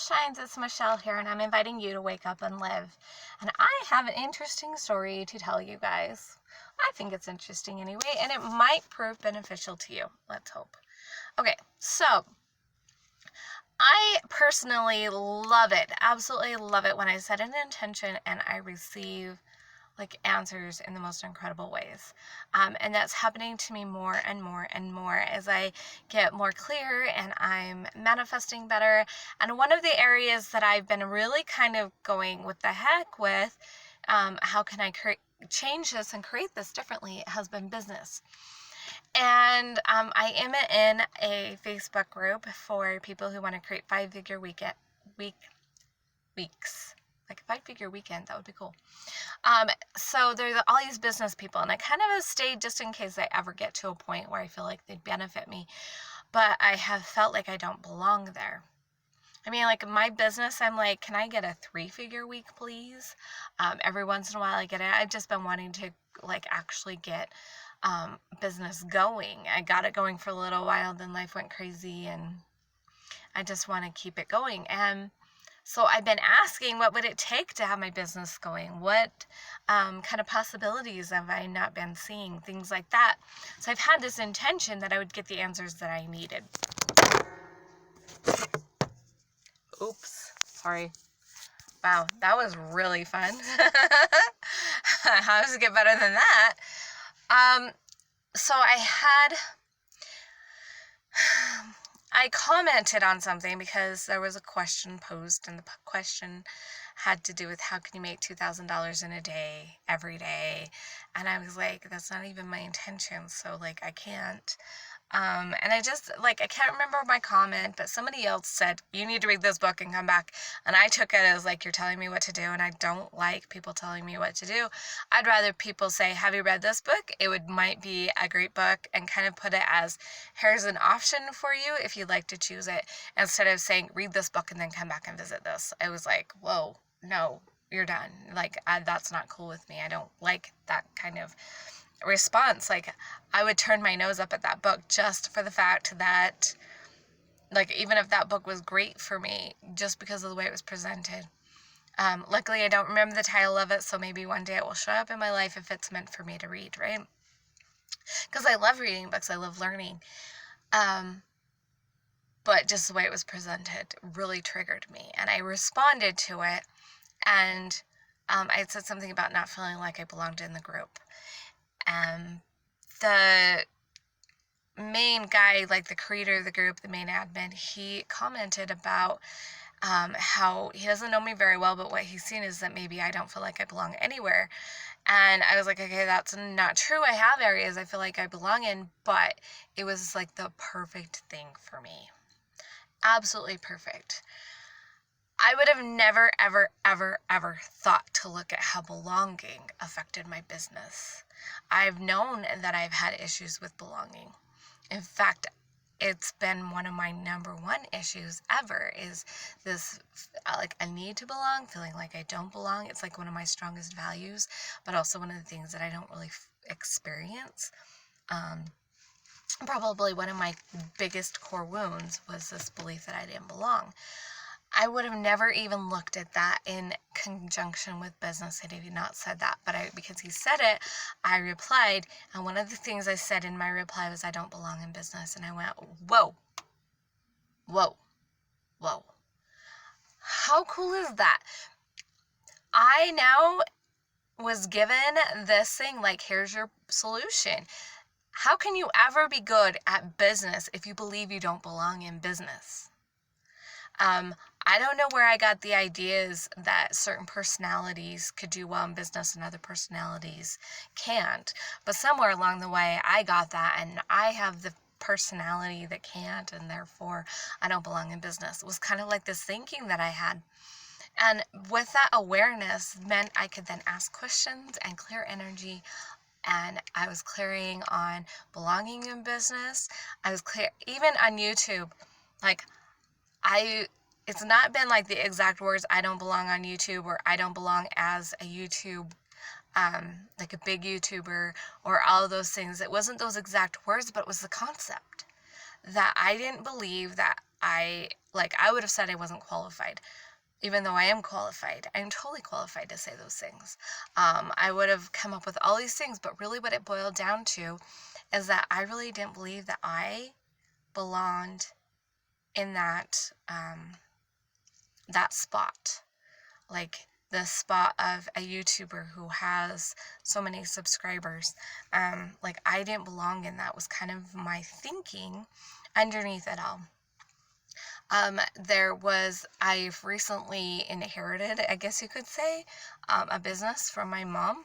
Shines, it's Michelle here, and I'm inviting you to wake up and live. And I have an interesting story to tell you guys. I think it's interesting anyway, and it might prove beneficial to you. Let's hope. Okay, so I personally love it, absolutely love it when I set an intention and I receive answers in the most incredible ways. And that's happening to me more and more and more as I get more clear and I'm manifesting better. And one of the areas that I've been really kind of going with the heck with, how can I change this and create this differently, has been business. And I am in a Facebook group for people who want to create weeks. Like a 5-figure weekend, that would be cool. So there's all these business people, and I kind of have stayed just in case I ever get to a point where I feel like they'd benefit me, but I have felt like I don't belong there. I mean, like my business, I'm like, can I get a 3-figure week, please? Every once in a while I get it. I've just been wanting to actually get business going. I got it going for a little while, then life went crazy, and I just want to keep it going. And so I've been asking, what would it take to have my business going? What kind of possibilities have I not been seeing? Things like that. So I've had this intention that I would get the answers that I needed. Oops, sorry. Wow, that was really fun. How does it get better than that? So I commented on something because there was a question posed, and the question had to do with how can you make $2,000 in a day, every day. And I was like, that's not even my intention. So I can't. And I just I can't remember my comment, but somebody else said, you need to read this book and come back. And I took it as you're telling me what to do. And I don't like people telling me what to do. I'd rather people say, have you read this book? Might be a great book, and kind of put it as, here's an option for you if you'd like to choose it, instead of saying, read this book and then come back and visit this. I was like, whoa, no, you're done. That's not cool with me. I don't like that kind of response. I would turn my nose up at that book just for the fact that even if that book was great for me, just because of the way it was presented. Luckily I don't remember the title of it, so maybe one day it will show up in my life if it's meant for me to read, right? Because I love reading books, I love learning, but just the way it was presented really triggered me, and I responded to it, and I said something about not feeling like I belonged in the group. The main guy, the creator of the group, the main admin, he commented about how he doesn't know me very well, but what he's seen is that maybe I don't feel like I belong anywhere. And I was like, okay, that's not true. I have areas I feel like I belong in, but it was the perfect thing for me. Absolutely perfect. I would have never, ever, ever, ever thought to look at how belonging affected my business. I've known that I've had issues with belonging. In fact, it's been one of my number one issues ever, is this, a need to belong, feeling like I don't belong. It's one of my strongest values, but also one of the things that I don't really experience. Probably one of my biggest core wounds was this belief that I didn't belong. I would have never even looked at that in conjunction with business had he not said that. But because he said it, I replied. And one of the things I said in my reply was, I don't belong in business. And I went, whoa, whoa, whoa. How cool is that? I now was given this thing, here's your solution. How can you ever be good at business if you believe you don't belong in business? I don't know where I got the ideas that certain personalities could do well in business and other personalities can't. But somewhere along the way, I got that, and I have the personality that can't, and therefore I don't belong in business. It was kind of this thinking that I had. And with that awareness meant I could then ask questions and clear energy. And I was clearing on belonging in business. I was clear, even on YouTube, it's not been the exact words, I don't belong on YouTube, or I don't belong as a YouTube, a big YouTuber, or all of those things. It wasn't those exact words, but it was the concept that I didn't believe that I would have said I wasn't qualified, even though I am qualified. I am totally qualified to say those things. I would have come up with all these things, but really what it boiled down to is that I really didn't believe that I belonged in that that spot, like the spot of a YouTuber who has so many subscribers. Like I didn't belong in that, was kind of my thinking underneath it all. I've recently inherited, I guess you could say, a business from my mom.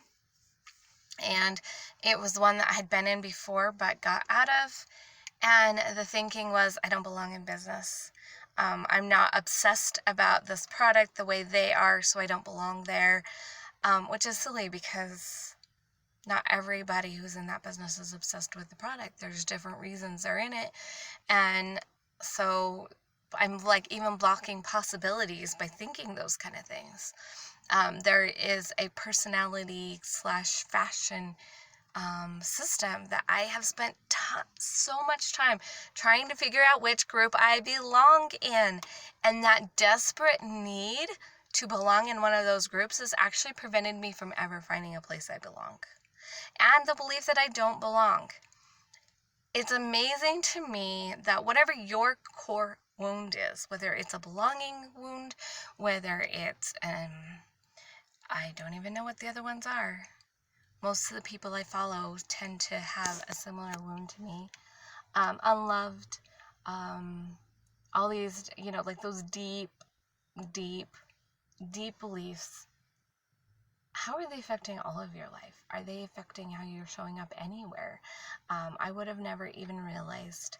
And it was one that I had been in before but got out of. And the thinking was, I don't belong in business. I'm not obsessed about this product the way they are, so I don't belong there. Which is silly because not everybody who's in that business is obsessed with the product. There's different reasons they're in it. And so I'm like even blocking possibilities by thinking those kind of things. There is a personality / fashion system that I have spent so much time trying to figure out which group I belong in. And that desperate need to belong in one of those groups has actually prevented me from ever finding a place I belong. And the belief that I don't belong. It's amazing to me that whatever your core wound is, whether it's a belonging wound, whether it's, I don't even know what the other ones are. Most of the people I follow tend to have a similar wound to me. Unloved, all these, like those deep, deep, deep beliefs. How are they affecting all of your life? Are they affecting how you're showing up anywhere? I would have never even realized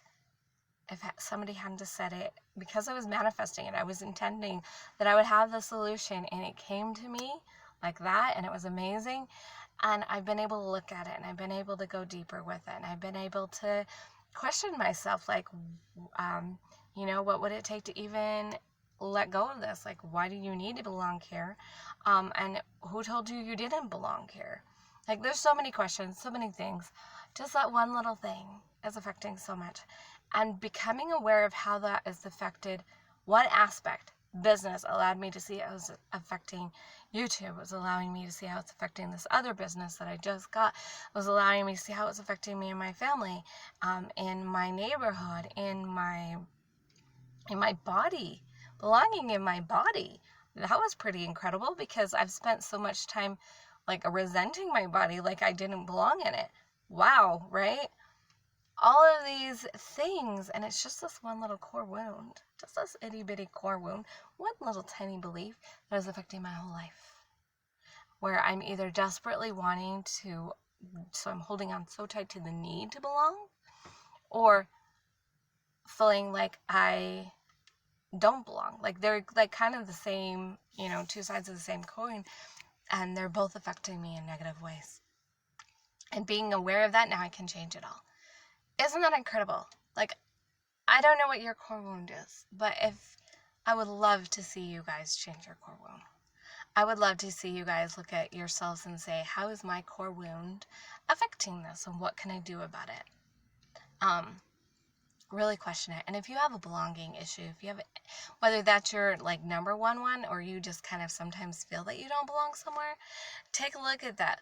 if somebody hadn't said it, because I was manifesting it. I was intending that I would have the solution, and it came to me like that, and it was amazing. And I've been able to look at it, and I've been able to go deeper with it, and I've been able to question myself, like, what would it take to even let go of this? Like, why do you need to belong here? And who told you you didn't belong here? Like, there's so many questions, so many things. Just that one little thing is affecting so much. And becoming aware of how that is affected, one aspect, business, allowed me to see how it was affecting YouTube. It was allowing me to see how it's affecting this other business that I just got. It was allowing me to see how it's affecting me and my family, in my neighborhood, in my body, belonging in my body. That was pretty incredible because I've spent so much time like resenting my body, like I didn't belong in it. Wow, right? All of these things, and it's just this one little core wound, just this itty bitty core wound, one little tiny belief that is affecting my whole life, where I'm either desperately wanting to, so I'm holding on so tight to the need to belong, or feeling like I don't belong. Like they're like kind of the same, two sides of the same coin, and they're both affecting me in negative ways. And being aware of that, now I can change it all. Isn't that incredible? Like, I don't know what your core wound is, but I would love to see you guys change your core wound. I would love to see you guys look at yourselves and say, how is my core wound affecting this, and what can I do about it? Really question it. And if you have a belonging issue, if you have, whether that's your like number one, or you just kind of sometimes feel that you don't belong somewhere, take a look at that.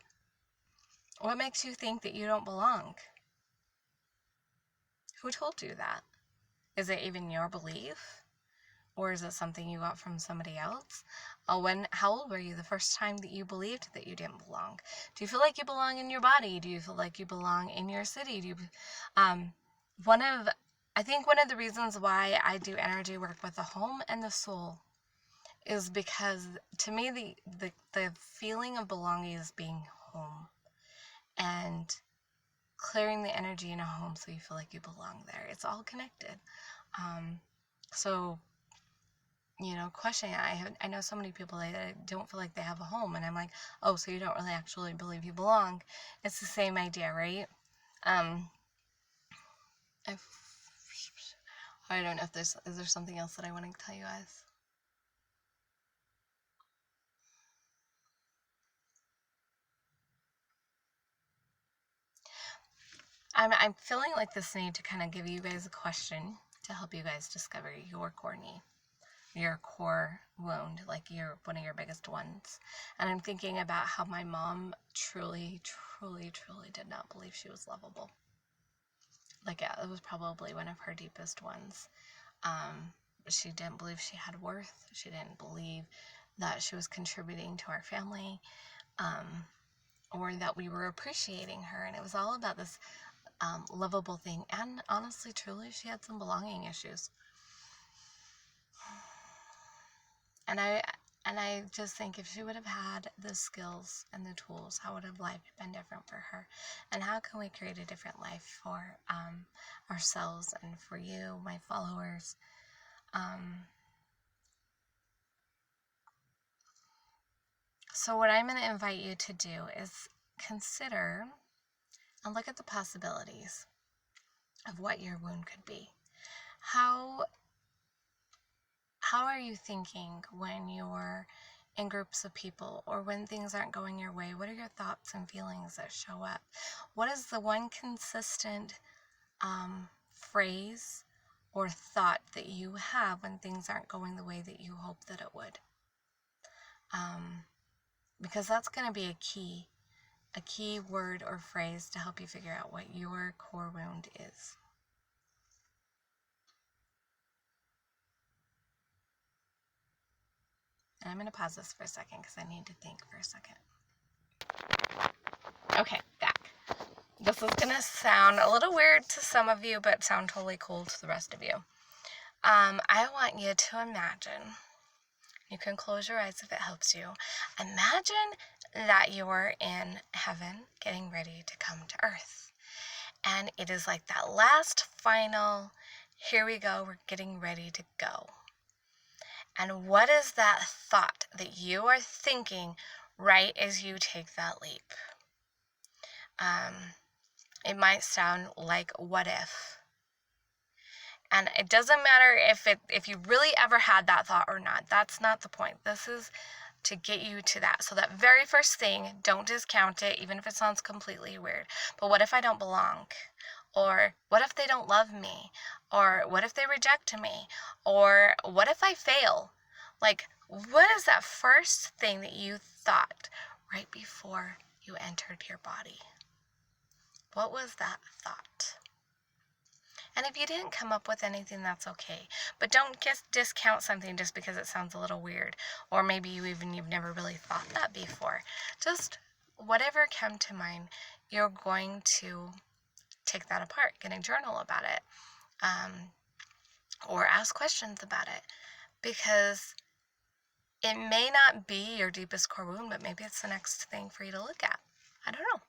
What makes you think that you don't belong? Who told you that? Is it even your belief? Or is it something you got from somebody else? How old were you the first time that you believed that you didn't belong? Do you feel like you belong in your body? Do you feel like you belong in your city? I think one of the reasons why I do energy work with the home and the soul is because to me the feeling of belonging is being home and clearing the energy in a home so you feel like you belong there. It's all connected. So questioning it. I know so many people that don't feel like they have a home, and I'm like, oh, so you don't really actually believe you belong. It's the same idea, right? I don't know if is there something else that I want to tell you guys? I'm feeling like this need to kind of give you guys a question to help you guys discover your core need, your core wound, like one of your biggest ones. And I'm thinking about how my mom truly, truly, truly did not believe she was lovable. Like, yeah, it was probably one of her deepest ones. She didn't believe she had worth. She didn't believe that she was contributing to our family, or that we were appreciating her. And it was all about this lovable thing. And honestly, truly, she had some belonging issues. And I just think if she would have had the skills and the tools, how would have life been different for her? And how can we create a different life for ourselves and for you, my followers? So what I'm going to invite you to do is consider and look at the possibilities of what your wound could be. How are you thinking when you're in groups of people, or when things aren't going your way? What are your thoughts and feelings that show up? What is the one consistent phrase or thought that you have when things aren't going the way that you hope that it would? Because that's going to be a key word or phrase to help you figure out what your core wound is. And I'm going to pause this for a second because I need to think for a second. Okay, back. This is going to sound a little weird to some of you, but sound totally cool to the rest of you. I want you to imagine, you can close your eyes if it helps you, imagine that you're in heaven getting ready to come to earth. And it is like that last final, here we go, we're getting ready to go. And what is that thought that you are thinking right as you take that leap? It might sound like, what if? And it doesn't matter if you really ever had that thought or not. That's not the point. This is to get you to that. So that very first thing, don't discount it, even if it sounds completely weird. But what if I don't belong? Or what if they don't love me? Or what if they reject me? Or what if I fail? Like, what is that first thing that you thought right before you entered your body? What was that thought? And if you didn't come up with anything, that's okay. But don't just discount something just because it sounds a little weird. Or maybe you've never really thought that before. Just whatever came to mind, you're going to take that apart, get a journal about it, or ask questions about it. Because it may not be your deepest core wound, but maybe it's the next thing for you to look at. I don't know.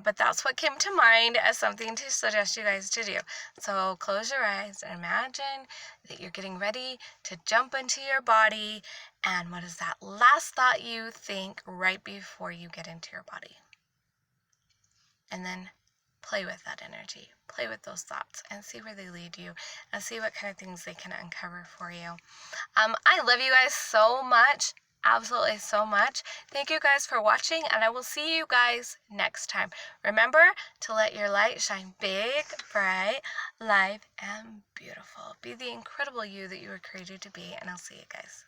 But that's what came to mind as something to suggest you guys to do. So close your eyes and imagine that you're getting ready to jump into your body. And what is that last thought you think right before you get into your body? And then play with that energy. Play with those thoughts and see where they lead you and see what kind of things they can uncover for you. I love you guys so much. Absolutely so much. Thank you guys for watching, and I will see you guys next time. Remember to let your light shine big, bright, live, and beautiful. Be the incredible you that you were created to be, and I'll see you guys.